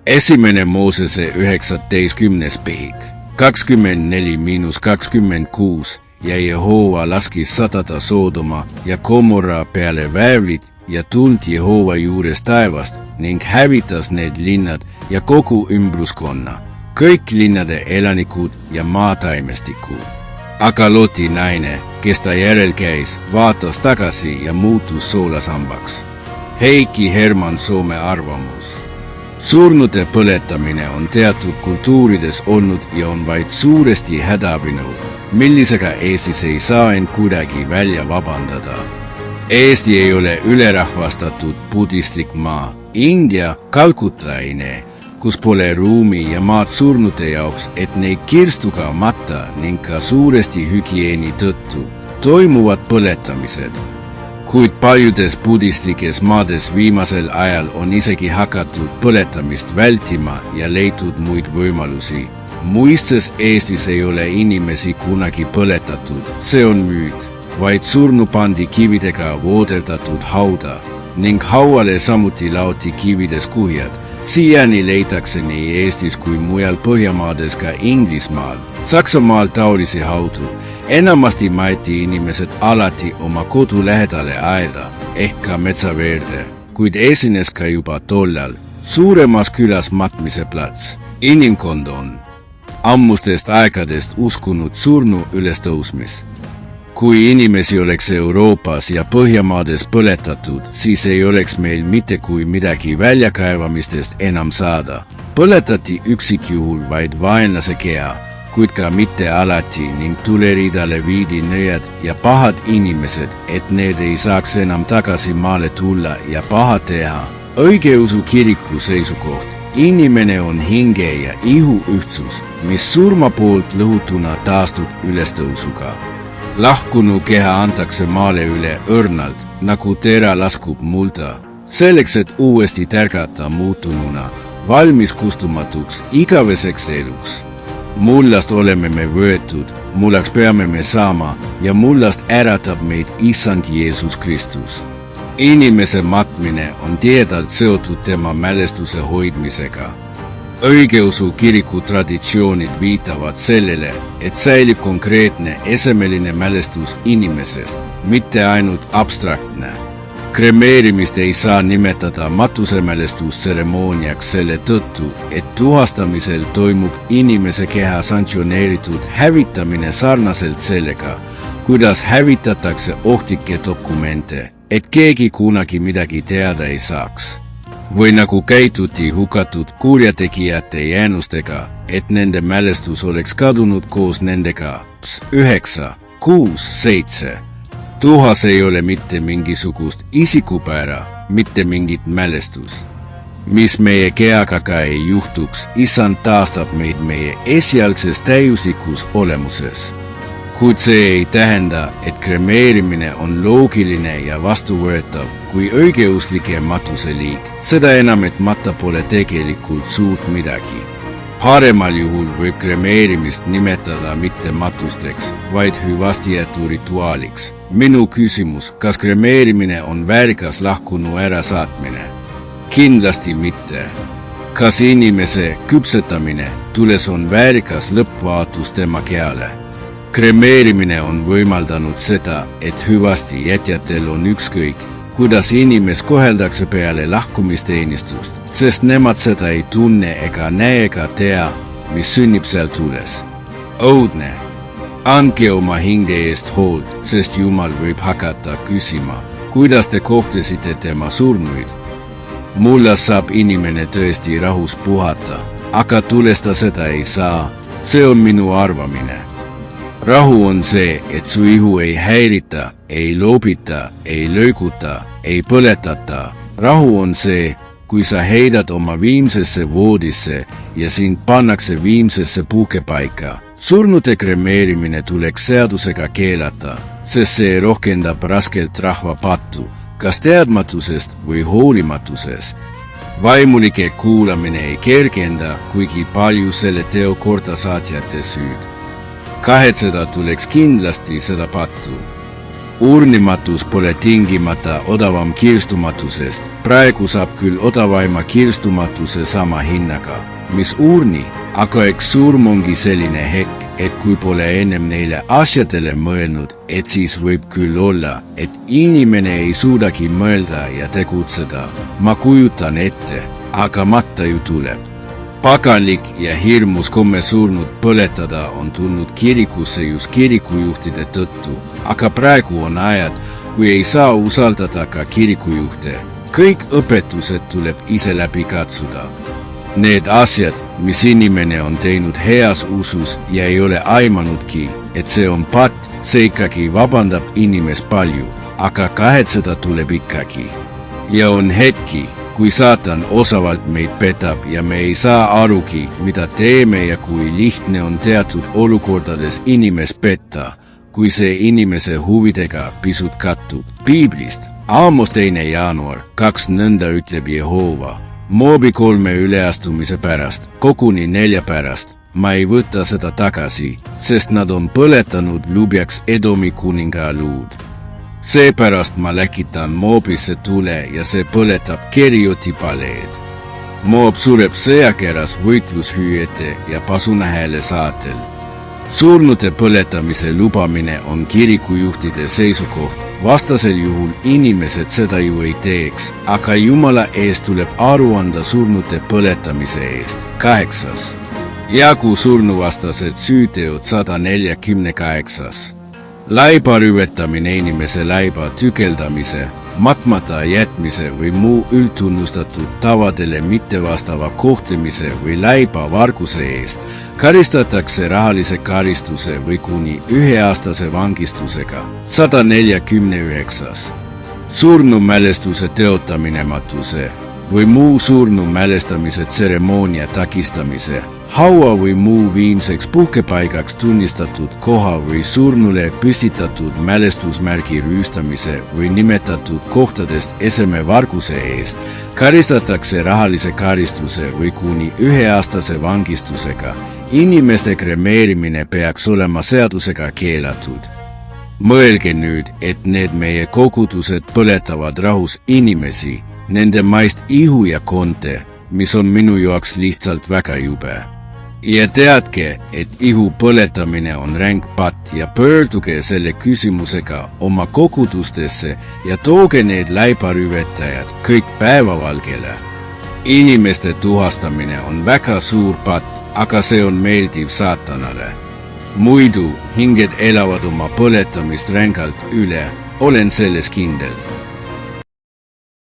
Esimene Moosese 19. peeg 24-26 ja Jehova laskis sadada Soodoma ja Gomorra peale väävlit ja tuld Jehova juures taevast ning hävitas need linnad ja kogu ümbruskonna, kõik linnade elanikud ja maataimestikud. Aga Loti naine, kes ta järel käis, vaatas tagasi ja muutus soolasambaks. Heiki Herman Soome arvamus. Surnute põletamine on teatud kultuurides olnud ja on vaid suuresti hädaabinu, millisega Eestis ei saa end kuidagi välja vabandada. Eesti ei ole ülerahvastatud budistlik maa. India Kalkutaine, kus pole ruumi ja maad surnute jaoks, et neid kirstuga matta ning ka suuresti hügieeni tõttu toimuvad põletamised. Kuid paljudes budistlikes maades viimasel ajal on isegi hakatud põletamist vältima ja leitud muid võimalusi. Muistes Eestis ei ole inimesi kunagi põletatud, see on müüt, vaid surnu pandi kividega vooderdatud hauda ning hauale samuti laoti kivides kuhjad. Siiani leitakse nii Eestis kui mujal Põhjamaades ka Inglismaal, Saksamaal taolisi haudu. Enamasti maeti inimesed alati oma kodu lähedale aeda ehk ka metsaveerde, kuid esines ka juba tollal suuremas külas matmise plats. Inimkond on ammustest aegadest uskunud surnu ülestõusmist. Kui inimesi oleks Euroopas ja Põhjamaades põletatud, siis ei oleks meil mitte kui midagi väljakaevamistest enam saada. Põletati üksikjuhul vaid vaenlase keha, kuid ka mitte alati ning tuleriidale viidi nõjad ja pahad inimesed, et need ei saaks enam tagasi maale tulla ja paha teha. Õigeusu kiriku seisukoht. Inimene on hinge ja ihu ühtsus, mis surma poolt lõhutuna taastub ülestõusuga. Lahkunu keha antakse maale üle õrnalt, nagu tera laskub mulda, selleks et uuesti tärgata muutununa, valmis kustumatuks igaveseks eluks. Mullast oleme me võetud, mullaks peame me saama ja mullast äratab meid Issand Jeesus Kristus. Inimese matmine on tiedalt seotud tema mälestuse hoidmisega. Õigeusu kiriku traditsioonid viitavad sellele, et säilib konkreetne esemeline mälestus inimesest, mitte ainult abstraktne. Kremeerimist ei saa nimetada matusemälestustseremooniaks selle tõttu, et tuhastamisel toimub inimese keha sanktsioneeritud hävitamine sarnaselt sellega, kuidas hävitatakse ohtlikke dokumente, et keegi kunagi midagi teada ei saaks. Või nagu käituti hukatud kurjategijate jäänustega, et nende mälestus oleks kadunud koos nendega. 9, 6, 7. Tuhas ei ole mitte mingisugust isikupära, mitte mingit mälestus. Mis meie kehaga ka ei juhtuks, Issand taastab meid meie esialgses täiuslikus olemuses. Kuid see ei tähenda, et kremeerimine on loogiline ja vastuvõetav kui õigeuslike matuseliik, seda enam, et matta pole tegelikult suurt midagi. Paremal juhul võib kremeerimist nimetada mitte matusteks, vaid hüvastijätu rituaaliks. Minu küsimus, kas kremeerimine on väärikas lahkunu ärasaatmine? Kindlasti mitte. Kas inimese küpsetamine tules on väärikas lõppvaatus tema kehale? Kremeerimine on võimaldanud seda, et hüvasti jätjatel on ükskõik, kuidas inimest koheldakse peale lahkumisteenistust, sest nemad seda ei tunne ega näe ega tea, mis sünnib seal tules. Õudne. Andke oma hinge eest hoolt, sest Jumal võib hakata küsima, kuidas te kohtlesite tema surnuid. Mullas saab inimene tõesti rahus puhata, aga tulesta seda ei saa, see on minu arvamine. Rahu on see, et su ihu ei häirita, ei loobita, ei lööguta, ei põletata. Rahu on see, kui sa heidad oma viimsesse voodisse ja sind pannakse viimsesse puhkepaika. Surnute kremeerimine tuleks seadusega keelata, sest see rohkendab raskelt rahva pattu, kas teadmatusest või hoolimatusest. Vaimulike kuulamine ei kergenda, kuigi palju selle teo kordasaatjate süüd. Kahetseda tuleks kindlasti seda pattu. Urnimatus pole tingimata odavam kirstumatusest, praegu saab küll odavaima kirstumatuse sama hinnaga, mis urni, aga eks surm ongi selline hetk, et kui pole ennem neile asjadele mõelnud, et siis võib küll olla, et inimene ei suudagi mõelda ja tegutseda. Ma kujutan ette, aga matta ju tuleb. Paganlik ja hirmus komme surnud põletada on tulnud kirikusse just kirikujuhtide tõttu, aga praegu on ajad, kui ei saa usaldada ka kirikujuhte. Kõik õpetused tuleb ise läbi katsuda. Need asjad, mis inimene on teinud heas usus ja ei ole aimanudki, et see on patt, see ikkagi vabandab inimest palju, aga kahetseda tuleb ikkagi. Ja on hetki, kui saatan osavalt meid petab ja me ei saa arugi, mida teeme ja kui lihtne on teatud olukordades inimest petta, kui see inimese huvidega pisut kattub. Piiblist, Aamos 2. jaanuar 2 nõnda ütleb Jehova. Moobi 3 üleastumise pärast, koguni 4 pärast, ma ei võta seda tagasi, sest nad on põletanud lubjaks Edomi kuninga luud. Seepärast ma läkitan Moobisse tule ja see põletab Kerioti paleed. Moob sureb sõjakeras võitlushüüete ja pasunahääle saatel. Surnute põletamise lubamine on kirikujuhtide seisukoht, vastasel juhul inimesed seda ju ei teeks, aga Jumala eest tuleb aru anda surnute põletamise eest. 8. Jagu surnuvastased süüteod 148. Laiba rüvetamine inimese laiba tükeldamise, matmata jätmise või muu üldtunnustatud tavadele mittevastava kohtlemise või laiba varguse eest karistatakse rahalise karistuse või kuni 1-aastase vangistusega. 149. Surnu mälestuse teotamine matuse või muu surnu mälestamise tseremoonia takistamise, haua või muu viimseks puhkepaigaks tunnistatud koha või surnule püstitatud mälestusmärgi rüüstamise või nimetatud kohtadest eseme varguse eest karistatakse rahalise karistuse või kuni 1-aastase vangistusega. Inimeste kremeerimine peaks olema seadusega keelatud. Mõelge nüüd, et need meie kogudused põletavad rahus inimesi, nende maist ihu ja konte, mis on minu jaoks lihtsalt väga jube. Ja teadke, et ihu põletamine on ränk patt ja pöörduge selle küsimusega oma kogudustesse ja tooge need laibarüvetajad kõik päevavalgele. Inimeste tuhastamine on väga suur patt, aga see on meeldiv saatanale. Muidu hinged elavad oma põletamist rängalt üle, olen selles kindel.